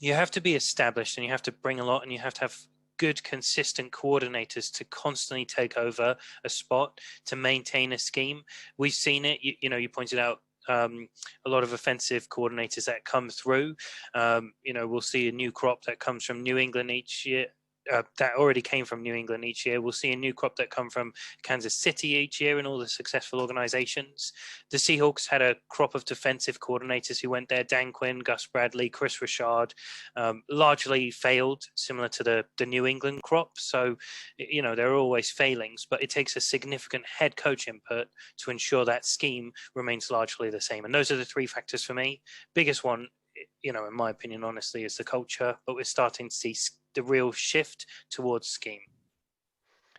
you have to be established, and you have to bring a lot, and you have to have good, consistent coordinators to constantly take over a spot, to maintain a scheme. We've seen it. You pointed out a lot of offensive coordinators that come through. We'll see a new crop that comes from New England each year. That already came from New England each year. We'll see a new crop that come from Kansas City each year in all the successful organizations. The Seahawks had a crop of defensive coordinators who went there: Dan Quinn, Gus Bradley, Chris Richard, largely failed, similar to the New England crop. So, there are always failings, but it takes a significant head coach input to ensure that scheme remains largely the same. And those are the three factors for me. Biggest one, in my opinion, honestly, is the culture, but we're starting to see the real shift towards scheme.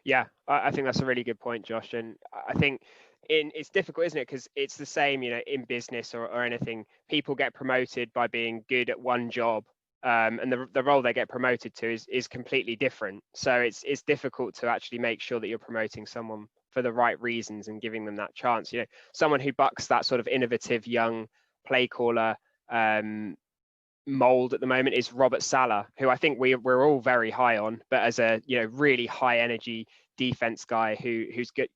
Yeah, I think that's a really good point, Josh. And I think it's difficult, isn't it? Because it's the same, in business or anything. People get promoted by being good at one job, and the role they get promoted to is completely different. So it's difficult to actually make sure that you're promoting someone for the right reasons and giving them that chance. Someone who bucks that sort of innovative young play caller mold at the moment is Robert Saleh, who I think we're all very high on, but as a really high energy defense guy who's good,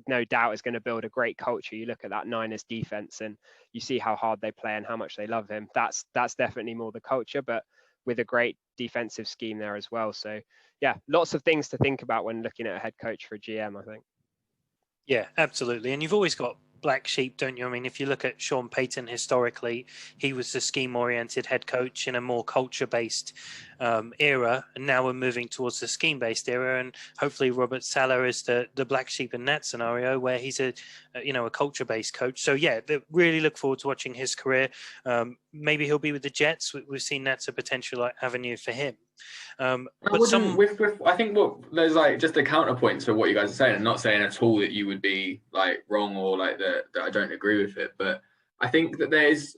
no doubt is going to build a great culture. You look at that Niners defense and you see how hard they play and how much they love him. That's definitely more the culture, but with a great defensive scheme there as well. So yeah, lots of things to think about when looking at a head coach for a GM, I think. Yeah, absolutely. And you've always got black sheep, don't you? I mean, if you look at Sean Payton historically, he was the scheme-oriented head coach in a more culture-based era, and now we're moving towards the scheme-based era. And hopefully, Robert Saleh is the black sheep in that scenario, where he's a culture-based coach. So yeah, really look forward to watching his career. Maybe he'll be with the Jets. We've seen that's a potential avenue for him. I think there's just a counterpoint to what you guys are saying. I'm not saying at all that you would be wrong or that I don't agree with it, but I think that there's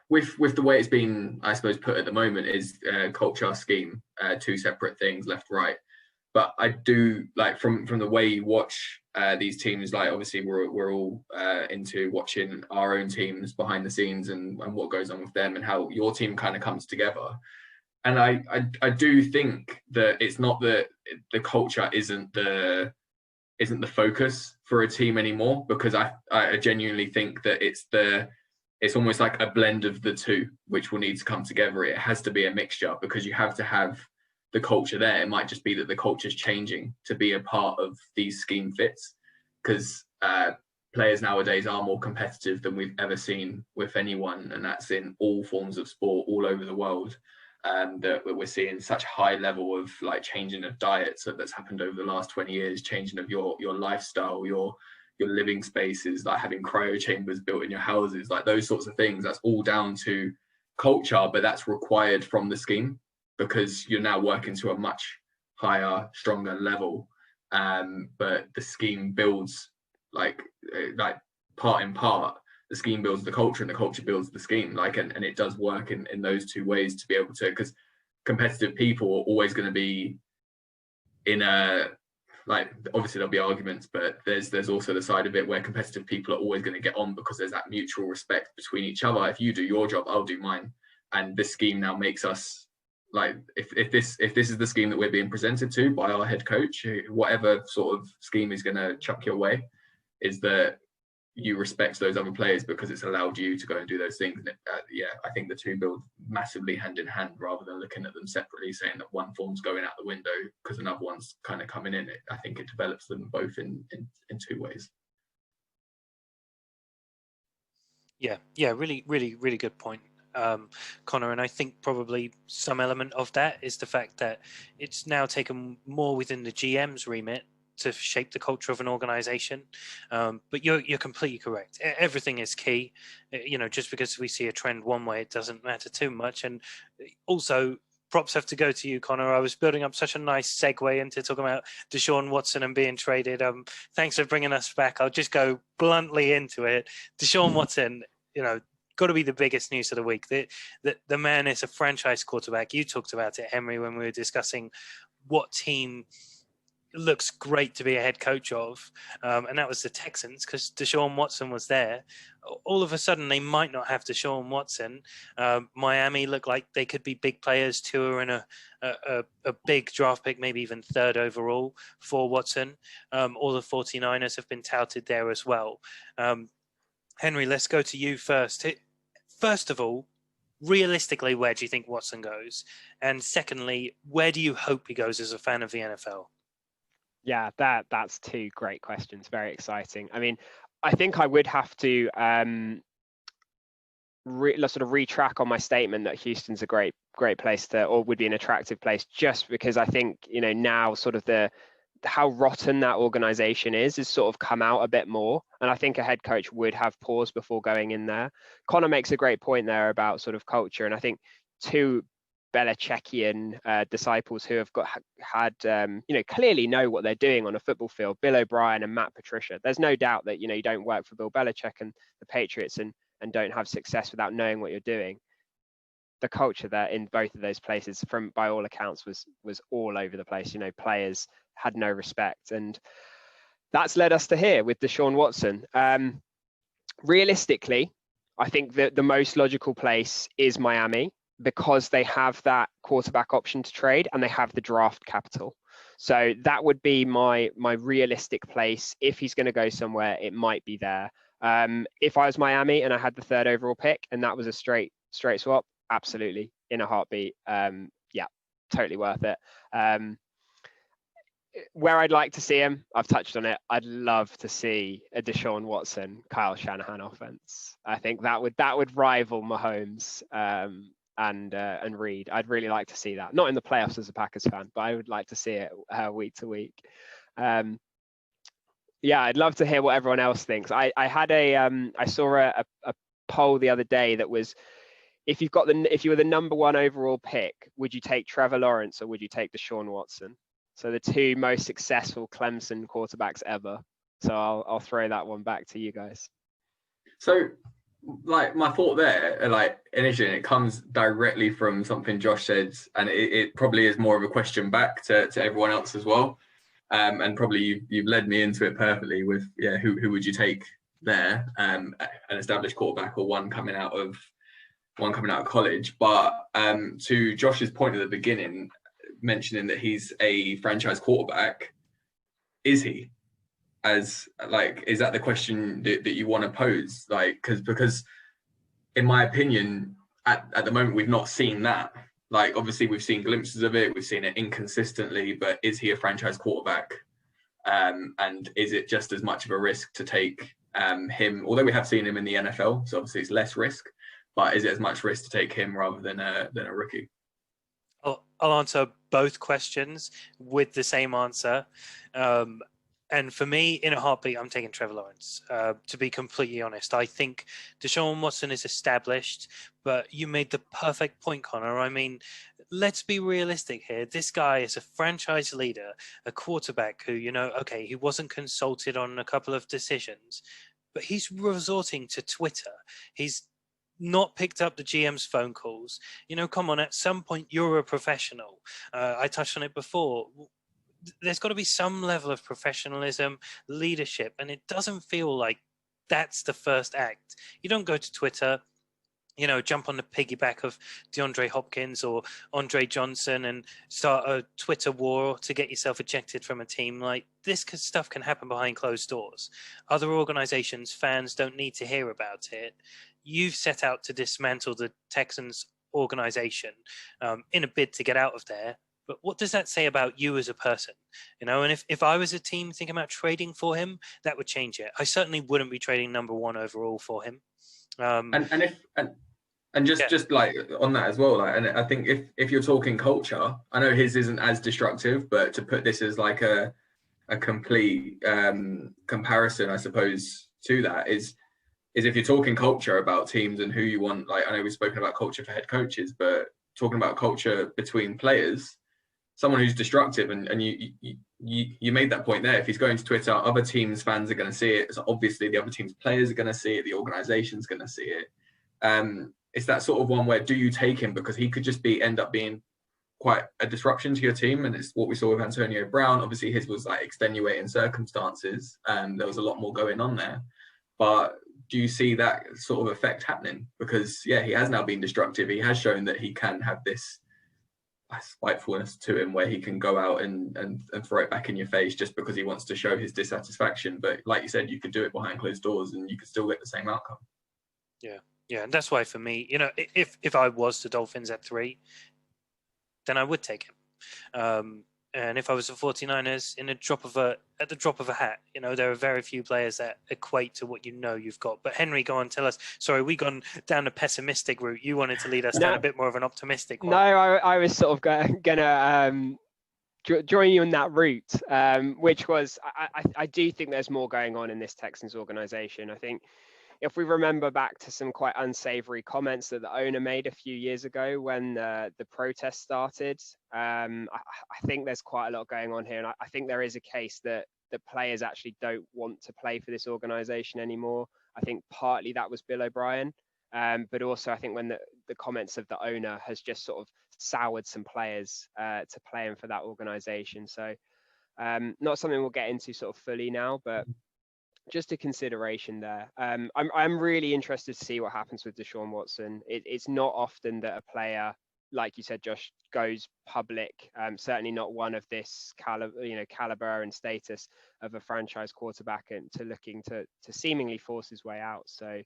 with the way it's been, I suppose, put at the moment is culture, scheme, two separate things, left, right. But I do from the way you watch these teams. Obviously we're all into watching our own teams behind the scenes and what goes on with them and how your team kind of comes together. And I do think that it's not that the culture isn't the focus for a team anymore, because I genuinely think that it's almost like a blend of the two, which will need to come together. It has to be a mixture, because you have to have the culture there. It might just be that the culture is changing to be a part of these scheme fits, because players nowadays are more competitive than we've ever seen with anyone, and that's in all forms of sport all over the world. That we're seeing such high level of changing of diets that's happened over the last 20 years, changing of your lifestyle, your living spaces, having cryo chambers built in your houses, those sorts of things. That's all down to culture, but that's required from the scheme, because you're now working to a much higher, stronger level. But the scheme builds part in part. The scheme builds the culture and the culture builds the scheme, and it does work in those two ways to be able to, because competitive people are always going to be in a obviously there'll be arguments, but there's also the side of it where competitive people are always going to get on because there's that mutual respect between each other. If you do your job, I'll do mine. And this scheme now makes us if this is the scheme that we're being presented to by our head coach, whatever sort of scheme is going to chuck your way, is that you respect those other players because it's allowed you to go and do those things. And I think the two build massively hand in hand, rather than looking at them separately, saying that one form's going out the window because another one's kind of coming in. I think it develops them both in two ways. Yeah, really, really, really good point, Connor. And I think probably some element of that is the fact that it's now taken more within the GM's remit to shape the culture of an organization. But you're completely correct. Everything is key. Just because we see a trend one way, it doesn't matter too much. And also, props have to go to you, Connor. I was building up such a nice segue into talking about Desean Watson and being traded. Thanks for bringing us back. I'll just go bluntly into it. Desean Watson, got to be the biggest news of the week. The man is a franchise quarterback. You talked about it, Henry, when we were discussing what team looks great to be a head coach of, and that was the Texans, because Desean Watson was there. All of a sudden, they might not have Desean Watson. Miami looked like they could be big players. Tua and a big draft pick, maybe even third overall for Watson. All the 49ers have been touted there as well. Henry, let's go to you first. First of all, realistically, where do you think Watson goes? And secondly, where do you hope he goes as a fan of the NFL? Yeah, that's two great questions. Very exciting. I mean, I think I would have to sort of retrack on my statement that Houston's a great place to, or would be an attractive place, just because I think, now sort of how rotten that organization is sort of come out a bit more. And I think a head coach would have pause before going in there. Connor makes a great point there about sort of culture. And I think two Belichickian disciples who have clearly know what they're doing on a football field, Bill O'Brien and Matt Patricia. There's no doubt that, you don't work for Bill Belichick and the Patriots and don't have success without knowing what you're doing. The culture there in both of those places, by all accounts, was all over the place. Players had no respect, and that's led us to here with Desean Watson. Realistically, I think that the most logical place is Miami, because they have that quarterback option to trade and they have the draft capital. So that would be my realistic place. If he's going to go somewhere, it might be there. If I was Miami and I had the third overall pick and that was a straight swap, absolutely, in a heartbeat. Yeah, totally worth it. Where I'd like to see him, I've touched on it. I'd love to see a Desean Watson, Kyle Shanahan offense. I think that would rival Mahomes and Reed. I'd really like to see that. Not in the playoffs as a Packers fan, but I would like to see it week to week. Yeah, I'd love to hear what everyone else thinks. I saw a poll the other day that was, if you were the number one overall pick, would you take Trevor Lawrence or would you take Desean Watson? So the two most successful Clemson quarterbacks ever. So I'll throw that one back to you guys. So, my thought there, initially, it comes directly from something Josh said, and it probably is more of a question back to everyone else as well. And probably you've led me into it perfectly with, who would you take there? An established quarterback or one coming out of college. But to Josh's point at the beginning, mentioning that he's a franchise quarterback, is he? Is that the question that you want to pose? Because in my opinion, at the moment, we've not seen that. Obviously we've seen glimpses of it, we've seen it inconsistently, but is he a franchise quarterback? And is it just as much of a risk to take him, although we have seen him in the NFL, so obviously it's less risk, but is it as much risk to take him rather than a rookie? I'll answer both questions with the same answer. And for me, in a heartbeat, I'm taking Trevor Lawrence. To be completely honest, I think Desean Watson is established, but you made the perfect point, Connor. I mean, let's be realistic here. This guy is a franchise leader, a quarterback who, he wasn't consulted on a couple of decisions, but he's resorting to Twitter. He's not picked up the GM's phone calls. Come on, at some point, you're a professional. I touched on it before. There's got to be some level of professionalism, leadership, and it doesn't feel like that's the first act. You don't go to Twitter, jump on the piggyback of DeAndre Hopkins or Andre Johnson and start a Twitter war to get yourself ejected from a team. This stuff can happen behind closed doors. Other organizations, fans don't need to hear about it. You've set out to dismantle the Texans organization in a bid to get out of there. But what does that say about you as a person? And if I was a team thinking about trading for him, that would change it. I certainly wouldn't be trading number one overall for him. Just on that as well, and I think if you're talking culture, I know his isn't as destructive, but to put this as a complete comparison, I suppose, to that is if you're talking culture about teams and who you want, I know we've spoken about culture for head coaches, but talking about culture between players, someone who's destructive, and you made that point there. If he's going to Twitter, other teams' fans are going to see it. So obviously, the other team's players are going to see it. The organization's going to see it. It's that sort of one where, do you take him because he could just end up being quite a disruption to your team, and it's what we saw with Antonio Brown. Obviously, his was like extenuating circumstances, and there was a lot more going on there. But do you see that sort of effect happening? Because he has now been destructive. He has shown that he can have this spitefulness to him where he can go out and throw it back in your face just because he wants to show his dissatisfaction. But like you said, you could do it behind closed doors and you could still get the same outcome. Yeah, and that's why for me, if I was the Dolphins at 3, then I would take him. And if I was the 49ers, at the drop of a hat, there are very few players that equate to what you've got. But Henry, go on, tell us. Sorry, we gone down a pessimistic route. You wanted to lead us down a bit more of an optimistic one. No, I was sort of gonna join you on that route, which was I do think there's more going on in this Texans organization. I think if we remember back to some quite unsavory comments that the owner made a few years ago when the protest started, I think there's quite a lot going on here. And I think there is a case that the players actually don't want to play for this organization anymore. I think partly that was Bill O'Brien, but also I think when the comments of the owner has just sort of soured some players to playing for that organization. So not something we'll get into sort of fully now, but just a consideration there. I'm really interested to see what happens with Desean Watson. It's not often that a player, like you said, Josh, goes public. Certainly not one of this caliber and status of a franchise quarterback, and looking to seemingly force his way out. So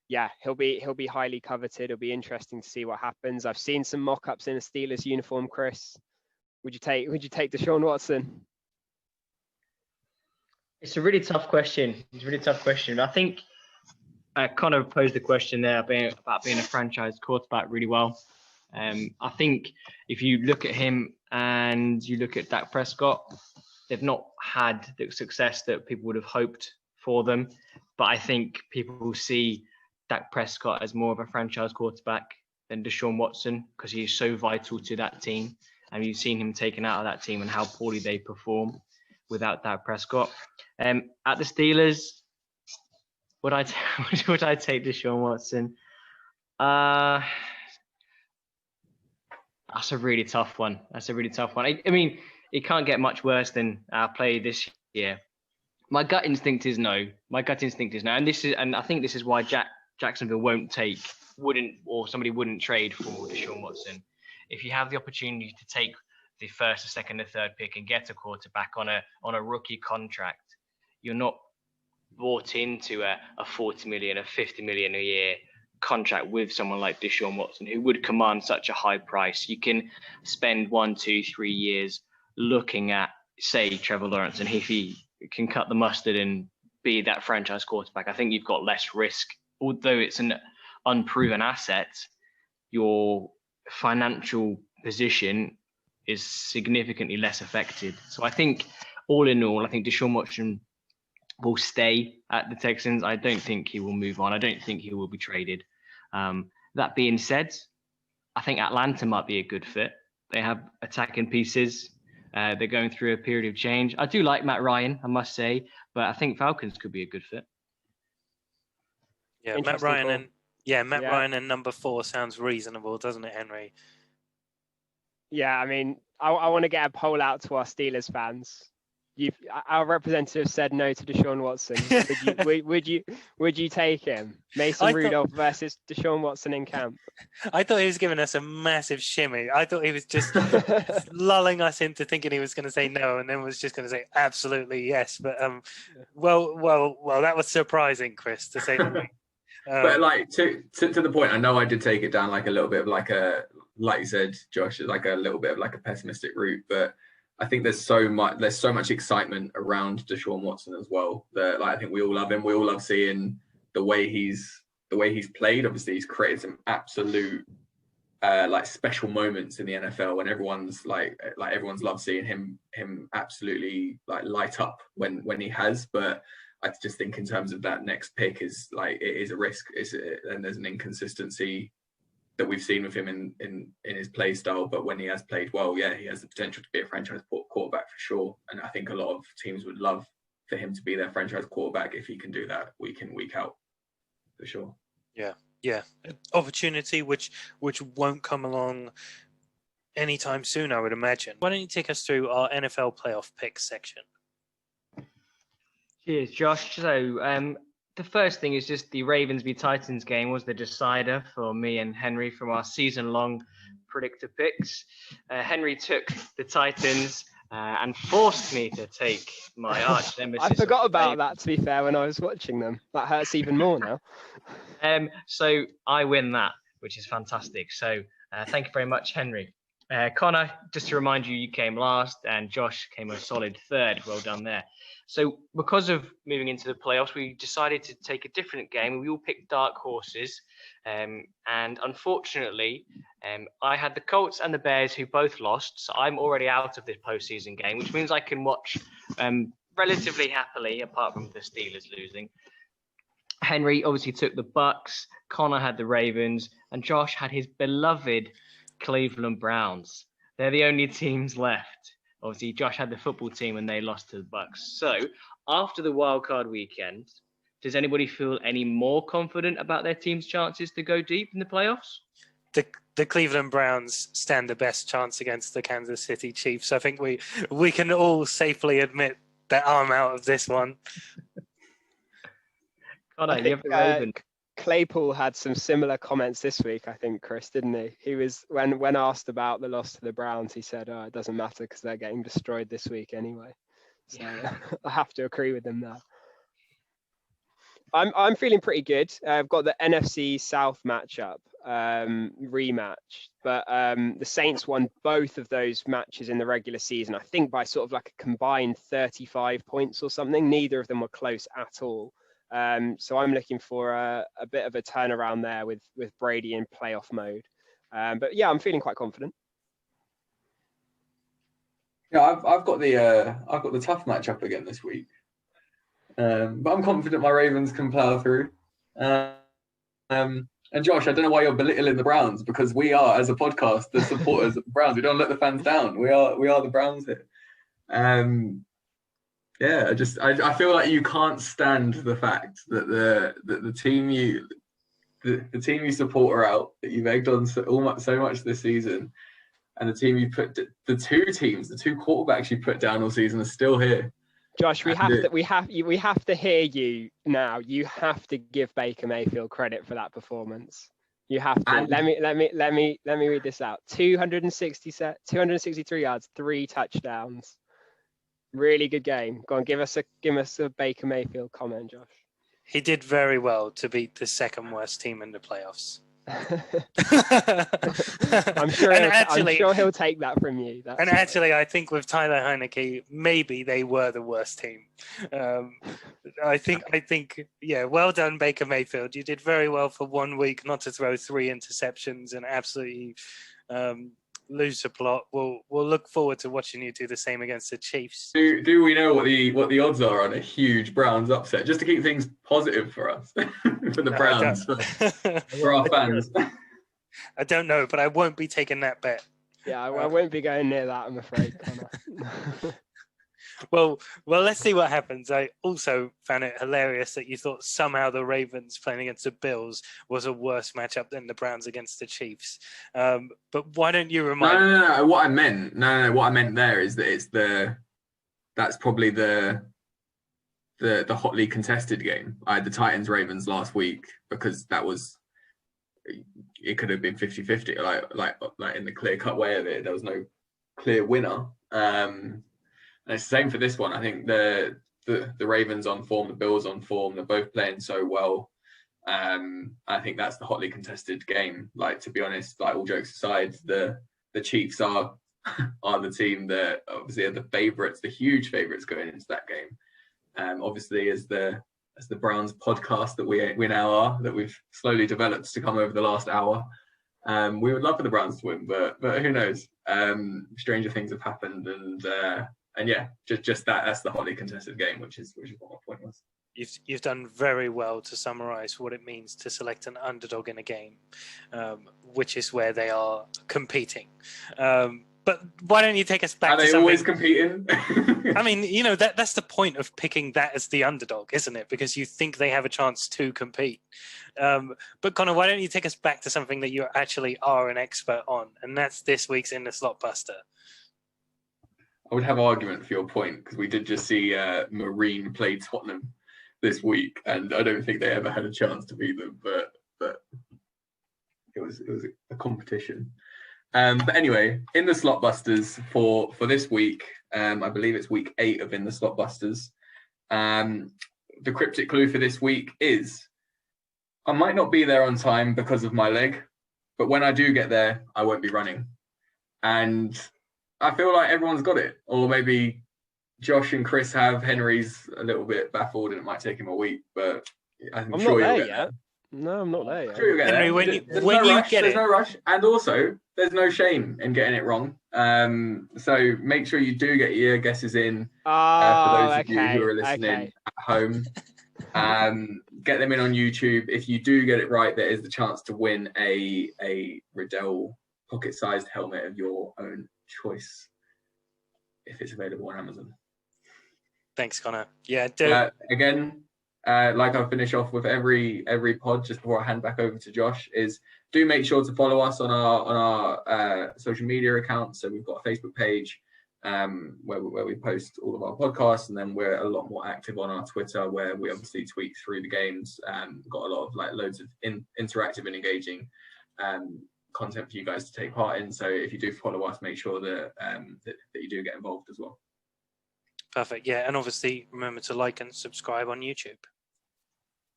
yeah, he'll be highly coveted. It'll be interesting to see what happens. I've seen some mock-ups in a Steelers uniform. Chris, would you take Desean Watson? It's a really tough question. I think I kind of posed the question there about being a franchise quarterback really well. I think if you look at him and you look at Dak Prescott, they've not had the success that people would have hoped for them. But I think people will see Dak Prescott as more of a franchise quarterback than Desean Watson because he is so vital to that team. And you've seen him taken out of that team and how poorly they perform without Dak Prescott. At the Steelers, would I take Desean Watson? That's a really tough one. I mean, it can't get much worse than our play this year. My gut instinct is no. And I think this is why Jacksonville wouldn't trade for Desean Watson. If you have the opportunity to take the first, the second, the third pick and get a quarterback on a rookie contract, you're not bought into a 40 million, a 50 million a year contract with someone like Desean Watson, who would command such a high price. You can spend 1, 2, 3 years looking at, say, Trevor Lawrence, and if he can cut the mustard and be that franchise quarterback, I think you've got less risk. Although it's an unproven asset, your financial position is significantly less affected. So I think, all in all, Desean Watson will stay at the Texans. I don't think he will move on. I don't think he will be traded. That being said, I think Atlanta might be a good fit. They have attacking pieces. They're going through a period of change. I do like Matt Ryan, I must say, but I think Falcons could be a good fit. Yeah, Matt Ryan and number 4 sounds reasonable, doesn't it, Henry? Yeah, I mean, I want to get a poll out to our Steelers fans. Our representative said no to Desean Watson. Would you take him? Mason Rudolph versus Desean Watson in camp. I thought he was giving us a massive shimmy. I thought he was just lulling us into thinking he was going to say no, and then was just going to say absolutely yes. But well, that was surprising, Chris, to say the least. But like to the point, I know I did take it down like a little bit of like you said, Josh, like a little bit of like a pessimistic route, but I think there's so much excitement around Desean Watson as well that I think we all love him. We all love seeing the way he's played. Obviously, he's created some absolute special moments in the NFL, and everyone's loved seeing him absolutely light up when he has. But I just think in terms of that next pick is it is a risk. And there's an inconsistency that we've seen with him in his play style, but when he has played well, he has the potential to be a franchise quarterback for sure. And I think a lot of teams would love for him to be their franchise quarterback if he can do that week in, week out, for sure. Yeah. Opportunity which won't come along anytime soon, I would imagine. Why don't you take us through our NFL playoff picks section? Cheers, Josh. So the first thing is just the Ravens v Titans game was the decider for me and Henry from our season-long predictor picks. Henry took the Titans and forced me to take my arch nemesis. I forgot about that, to be fair, when I was watching them. That hurts even more now. So I win that, which is fantastic. So thank you very much, Henry. Connor, just to remind you, you came last and Josh came a solid third. Well done there. So because of moving into the playoffs, we decided to take a different game. We all picked dark horses. And unfortunately, I had the Colts and the Bears who both lost. So I'm already out of this postseason game, which means I can watch relatively happily, apart from the Steelers losing. Henry obviously took the Bucks. Connor had the Ravens. And Josh had his beloved Cleveland Browns. They're the only teams left. Obviously, Josh had the football team and they lost to the Bucks. So after the wildcard weekend, does anybody feel any more confident about their team's chances to go deep in the playoffs? The Cleveland Browns stand the best chance against the Kansas City Chiefs. I think we can all safely admit that I'm out of this one. Connor, you have the Ravens. Claypool had some similar comments this week, I think, Chris, didn't he? He was when asked about the loss to the Browns, he said, "Oh, it doesn't matter because they're getting destroyed this week anyway." So yeah. I have to agree with him there. I'm feeling pretty good. I've got the NFC South matchup rematch, but the Saints won both of those matches in the regular season. I think by sort of like a combined 35 points or something. Neither of them were close at all. So I'm looking for a bit of a turnaround there with Brady in playoff mode. But yeah, I'm feeling quite confident. Yeah, I've got the tough matchup again this week, but I'm confident my Ravens can plough through. And Josh, I don't know why you're belittling the Browns, because we are, as a podcast, the supporters of the Browns. We don't let the fans down. We are the Browns here. Yeah, I feel like you can't stand the fact that the team you support are out, that you've egged on so much this season, and the team you put the two quarterbacks you put down all season are still here. Josh, we have to hear you now. You have to give Baker Mayfield credit for that performance. You have to. Let me read this out. 263 yards, 3 touchdowns. Really good game. Go on, give us a Baker Mayfield comment, Josh. He did very well to beat the second worst team in the playoffs. I'm sure he'll take that from you. I think with Tyler Heineke, maybe they were the worst team. I think, yeah, well done, Baker Mayfield. You did very well for 1 week not to throw 3 interceptions and absolutely lose the plot. We'll look forward to watching you do the same against the Chiefs. Do we know what the odds are on a huge Browns upset, just to keep things positive for us, for the Browns, for our fans? I don't know, but I won't be taking that bet. Yeah, I won't be going near that, I'm afraid, Connor. Well, let's see what happens. I also found it hilarious that you thought somehow the Ravens playing against the Bills was a worse matchup than the Browns against the Chiefs. But why don't you remind me? No. What I meant there is that that's probably the hotly contested game. I had the Titans Ravens last week because it could have been 50-50, like in the clear cut way of it. There was no clear winner. And it's the same for this one. I think the Ravens on form, the Bills on form, they're both playing so well. I think that's the hotly contested game. Like, to be honest, like, all jokes aside, the Chiefs are the team that obviously are the favourites, the huge favourites going into that game. Obviously, as the Browns podcast that we now are, that we've slowly developed to come over the last hour, we would love for the Browns to win, but who knows? Stranger things have happened, and yeah, just that's the hotly contested game, which is what my point was. You've done very well to summarise what it means to select an underdog in a game, which is where they are competing. But why don't you take us back Are to they something? always competing? I mean, that's the point of picking that as the underdog, isn't it? Because you think they have a chance to compete. But Connor, why don't you take us back to something that you actually are an expert on, and that's this week's In the Slot Buster. I would have argument for your point, because we did just see Marine play Tottenham this week, and I don't think they ever had a chance to beat them, but it was a competition. But anyway, In the Slot Busters for this week, I believe it's week 8 of In the Slot Busters. The cryptic clue for this week is, I might not be there on time because of my leg, but when I do get there, I won't be running. And I feel like everyone's got it. Or maybe Josh and Chris have. Henry's a little bit baffled and it might take him a week, but I'm sure not you'll there get yet. there. No, I'm not there yet. Sure, you'll get Henry, there. there's no rush. And also, there's no shame in getting it wrong. So make sure you do get your guesses in for those of you who are listening at home. Get them in on YouTube. If you do get it right, there is the chance to win a Riddell pocket-sized helmet of your own choice, if it's available on Amazon. Thanks, Connor. Yeah. Again, like I finish off with every pod, just before I hand back over to Josh, is do make sure to follow us on our social media accounts. So we've got a Facebook page where we post all of our podcasts, and then we're a lot more active on our Twitter, where we obviously tweet through the games. Got a lot of loads of interactive and engaging content for you guys to take part in. So if you do follow us, make sure that you do get involved as well. Perfect. Yeah, and obviously remember to like and subscribe on YouTube.